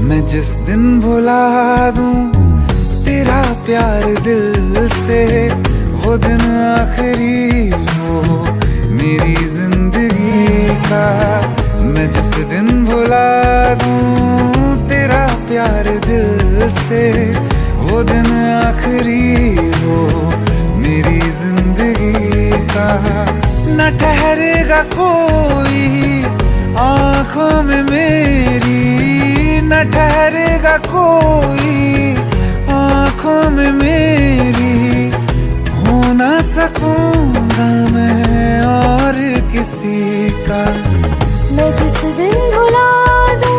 मैं जिस दिन भुला दूं तेरा प्यार दिल से, वो दिन आखिरी हो मेरी जिंदगी का। मैं जिस दिन भुला दूं तेरा प्यार दिल से, वो दिन आखिरी हो मेरी जिंदगी का। न ठहरेगा कोई आँखों में मेरी, न ठहरेगा कोई आँखों में मेरी। हो ना सकूंगा मैं और किसी का। मैं जिस दिन भुला दूं